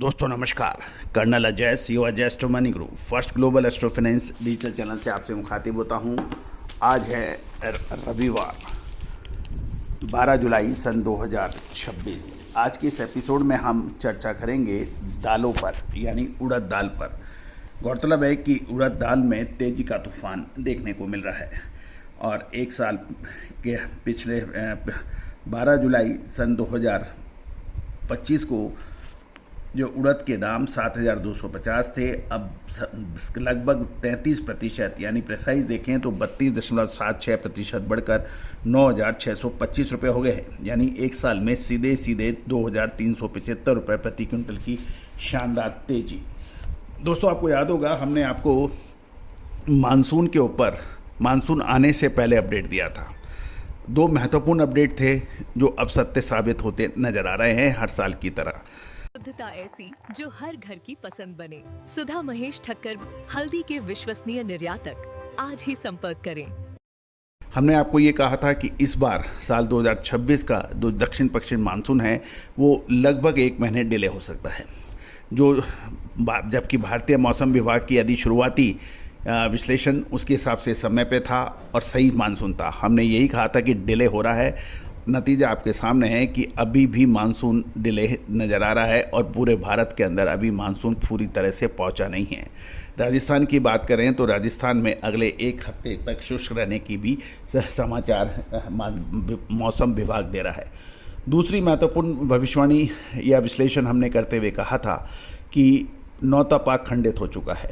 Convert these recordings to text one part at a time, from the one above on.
दोस्तों नमस्कार। Colonel Ajay, CEO Ajay astro money group, first global astro finance digital channel से आपसे मुखातिब होता हूं। आज है रविवार 12 जुलाई सन 2026। आज के इस एपिसोड में हम चर्चा करेंगे दालों पर, यानी उड़द दाल पर। गौरतलब है कि उड़द दाल में तेज़ी का तूफान देखने को मिल रहा है और एक साल के पिछले 12 जुलाई सन 2025 को जो उड़द के दाम 7,250 थे, अब लगभग 33% यानी प्रेसाइज देखें तो 32.76% बढ़कर 9,625 रुपये हो गए हैं। यानी एक साल में सीधे 2,375 रुपये प्रति क्विंटल की शानदार तेजी। दोस्तों आपको याद होगा, हमने आपको मानसून के ऊपर मानसून आने से पहले अपडेट दिया था। दो महत्वपूर्ण अपडेट थे जो अब सत्य साबित होते नजर आ रहे हैं हर साल की तरह। शुद्धता ऐसी जो हर घर की पसंद बने। सुधा महेश ठक्कर, हल्दी के विश्वसनीय निर्यातक। आज ही संपर्क करें। हमने आपको ये कहा था कि इस बार साल 2026 का जो दक्षिण पश्चिम मानसून है वो लगभग 1 महीने डिले हो सकता है, जबकि भारतीय मौसम विभाग की यदि शुरुआती विश्लेषण उसके हिसाब से समय पे था और सही मानसून था। हमने यही कहा था कि डिले हो रहा है। नतीजा आपके सामने है कि अभी भी मानसून डिले नज़र आ रहा है और पूरे भारत के अंदर अभी मानसून पूरी तरह से पहुंचा नहीं है। राजस्थान की बात करें तो राजस्थान में अगले 1 हफ्ते तक शुष्क रहने की भी समाचार मौसम विभाग दे रहा है। दूसरी महत्वपूर्ण भविष्यवाणी या विश्लेषण हमने करते हुए कहा था कि नौता पाक खंडित हो चुका है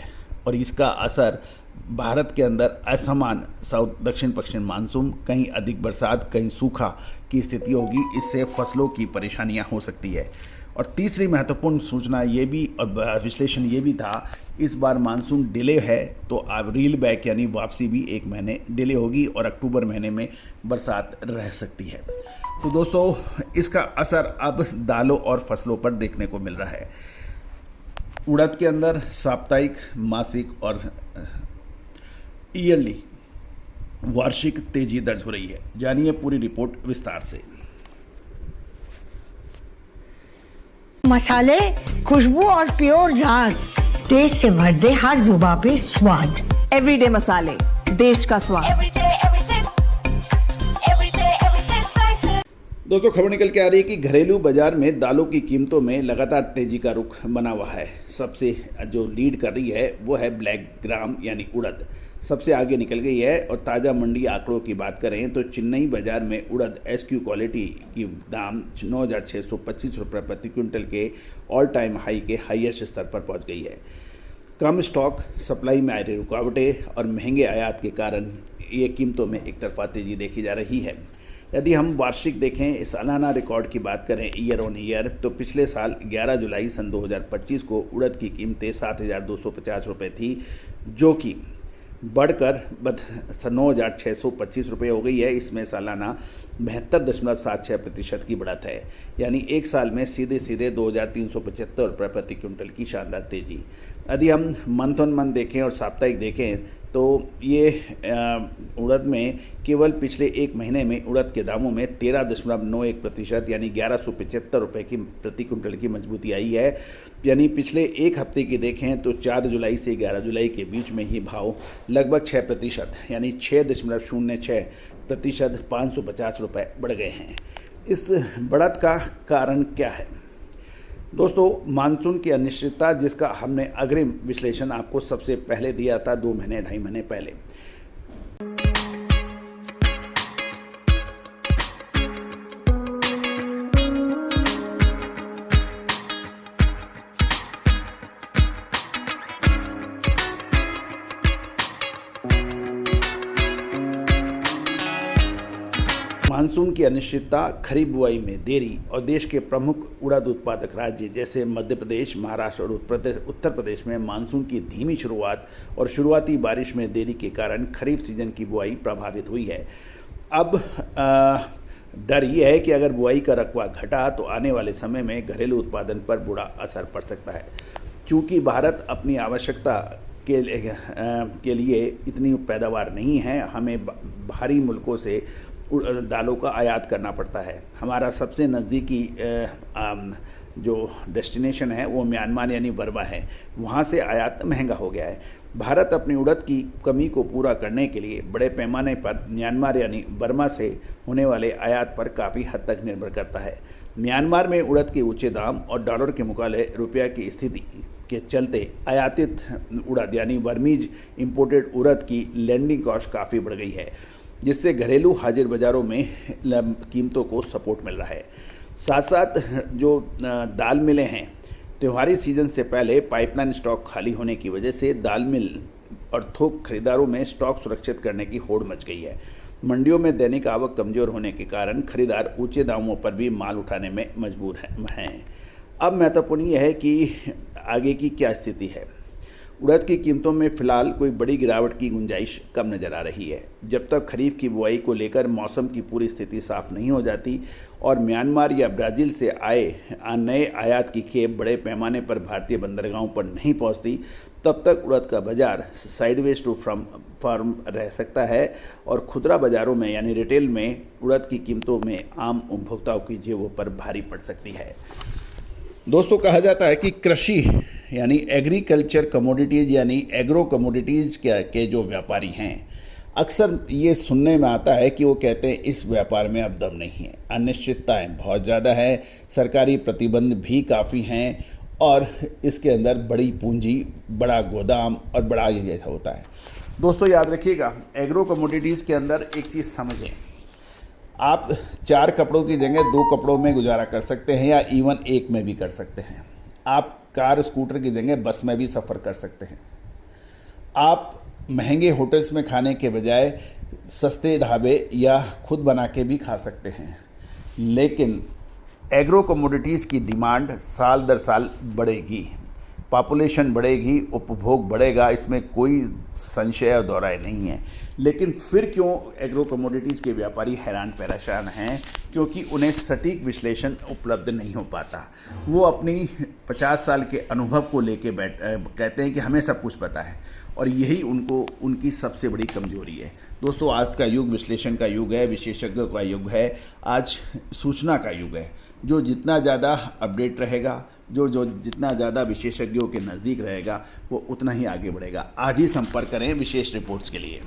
और इसका असर भारत के अंदर असमान साउथ दक्षिण पश्चिम मानसून, कहीं अधिक बरसात, कहीं सूखा की स्थिति होगी। इससे फसलों की परेशानियां हो सकती है। और तीसरी महत्वपूर्ण सूचना ये भी और विश्लेषण ये भी था, इस बार मानसून डिले है तो अब रील बैक यानी वापसी भी 1 महीने डिले होगी और अक्टूबर महीने में बरसात रह सकती है। तो दोस्तों इसका असर अब दालों और फसलों पर देखने को मिल रहा है। उड़द के अंदर साप्ताहिक, मासिक और ईयरली वार्षिक तेजी दर्ज हो रही है। जानिए पूरी रिपोर्ट विस्तार से। मसाले, खुशबू और प्योर झाग, टेस्ट से भर दे हर जुबां पे स्वाद। एवरीडे मसाले, देश का स्वाद। दोस्तों खबर निकल के आ रही है कि घरेलू बाजार में दालों की कीमतों में लगातार तेजी का रुख बना हुआ है। सबसे जो लीड कर रही है वो है ब्लैक ग्राम यानी उड़द, सबसे आगे निकल गई है। और ताज़ा मंडी आंकड़ों की बात करें तो चेन्नई बाजार में उड़द SQ क्वालिटी की दाम 9,625 रुपये प्रति क्विंटल के ऑल टाइम हाई के हाईएस्ट स्तर पर पहुंच गई है। कम स्टॉक, सप्लाई में आ रही रुकावटें और महंगे आयात के कारण ये कीमतों में एक तरफा तेजी देखी जा रही है। यदि हम वार्षिक देखें, सालाना रिकॉर्ड की बात करें ईयर ऑन ईयर, तो पिछले साल 11 जुलाई सन 2025 को उड़द की कीमतें 7,250 रुपये थी, जो कि बढ़कर 9,625 रुपये हो गई है। इसमें सालाना 72.76% की बढ़त है। यानी एक साल में सीधे 2,375 रुपये प्रति क्विंटल की शानदार तेजी। यदि हम मंथ ऑन मंथ देखें और साप्ताहिक देखें तो ये उड़द में केवल पिछले 1 महीने में उड़द के दामों में 13.91% यानी 1,175 रुपये की प्रति क्विंटल की मजबूती आई है। यानी पिछले 1 हफ्ते की देखें तो 4 जुलाई से 11 जुलाई के बीच में ही भाव लगभग 6% यानी 6.06% 550 रुपये बढ़ गए हैं। इस बढ़त का कारण क्या है? दोस्तों मानसून की अनिश्चितता, जिसका हमने अग्रिम विश्लेषण आपको सबसे पहले दिया था 2 महीने 2.5 महीने पहले। मानसून की अनिश्चितता, खरीफ बुआई में देरी और देश के प्रमुख उड़द उत्पादक राज्य जैसे मध्य प्रदेश, महाराष्ट्र और उत्तर प्रदेश में मानसून की धीमी शुरुआत और शुरुआती बारिश में देरी के कारण खरीफ सीजन की बुआई प्रभावित हुई है। अब डर यह है कि अगर बुआई का रकबा घटा तो आने वाले समय में घरेलू उत्पादन पर बुरा असर पड़ सकता है। चूँकि भारत अपनी आवश्यकता के लिए इतनी पैदावार नहीं है, हमें बाहरी मुल्कों से दालों का आयात करना पड़ता है। हमारा सबसे नज़दीकी जो डेस्टिनेशन है वो म्यांमार यानी बर्मा है, वहाँ से आयात महंगा हो गया है। भारत अपनी उड़द की कमी को पूरा करने के लिए बड़े पैमाने पर म्यांमार यानी बर्मा से होने वाले आयात पर काफ़ी हद तक निर्भर करता है। म्यांमार में उड़द के ऊंचे दाम और डॉलर के मुकाबले रुपया की स्थिति के चलते आयातित उड़द यानी बर्मीज इंपोर्टेड उड़द की लैंडिंग कॉस्ट काफ़ी बढ़ गई है, जिससे घरेलू हाजिर बाज़ारों में कीमतों को सपोर्ट मिल रहा है। साथ साथ जो दाल मिलें हैं, त्योहारी सीजन से पहले पाइपलाइन स्टॉक खाली होने की वजह से दाल मिल और थोक खरीदारों में स्टॉक सुरक्षित करने की होड़ मच गई है। मंडियों में दैनिक आवक कमज़ोर होने के कारण खरीदार ऊंचे दामों पर भी माल उठाने में मजबूर हैं। अब महत्वपूर्ण यह है कि आगे की क्या स्थिति है। उड़द की कीमतों में फिलहाल कोई बड़ी गिरावट की गुंजाइश कम नज़र आ रही है। जब तक खरीफ की बुआई को लेकर मौसम की पूरी स्थिति साफ नहीं हो जाती और म्यांमार या ब्राज़ील से आए नए आयात की खेप बड़े पैमाने पर भारतीय बंदरगाहों पर नहीं पहुंचती, तब तक उड़द का बाजार साइडवेज टू फर्म रह सकता है और खुदरा बाज़ारों में यानी रिटेल में उड़द की कीमतों में आम उपभोक्ताओं की जेबों पर भारी पड़ सकती है। दोस्तों, कहा जाता है कि कृषि यानी एग्रीकल्चर कमोडिटीज़ यानी एग्रो कमोडिटीज़ के जो व्यापारी हैं, अक्सर ये सुनने में आता है कि वो कहते हैं इस व्यापार में अब दम नहीं है, अनिश्चितताएं बहुत ज़्यादा है, सरकारी प्रतिबंध भी काफ़ी हैं और इसके अंदर बड़ी पूंजी, बड़ा गोदाम और बड़ा ये जैसा होता है। दोस्तों याद रखिएगा, एग्रो कमोडिटीज़ के अंदर एक चीज़ समझें, आप 4 कपड़ों की जगह 2 कपड़ों में गुजारा कर सकते हैं या इवन 1 में भी कर सकते हैं। आप कार स्कूटर की जगह बस में भी सफ़र कर सकते हैं। आप महंगे होटल्स में खाने के बजाय सस्ते ढाबे या खुद बना के भी खा सकते हैं। लेकिन एग्रो कमोडिटीज़ की डिमांड साल दर साल बढ़ेगी, पॉपुलेशन बढ़ेगी, उपभोग बढ़ेगा, इसमें कोई संशय और दो राय नहीं है। लेकिन फिर क्यों एग्रो कमोडिटीज़ के व्यापारी हैरान परेशान हैं? क्योंकि उन्हें सटीक विश्लेषण उपलब्ध नहीं हो पाता। वो अपनी 50 साल के अनुभव को लेके कहते हैं कि हमें सब कुछ पता है और यही उनकी सबसे बड़ी कमजोरी है। दोस्तों, आज का युग विश्लेषण का युग है, विशेषज्ञों का युग है, आज सूचना का युग है। जो जितना ज़्यादा अपडेट रहेगा, जो जितना ज़्यादा विशेषज्ञों के नज़दीक रहेगा, वो उतना ही आगे बढ़ेगा। आज ही संपर्क करें विशेष रिपोर्ट्स के लिए।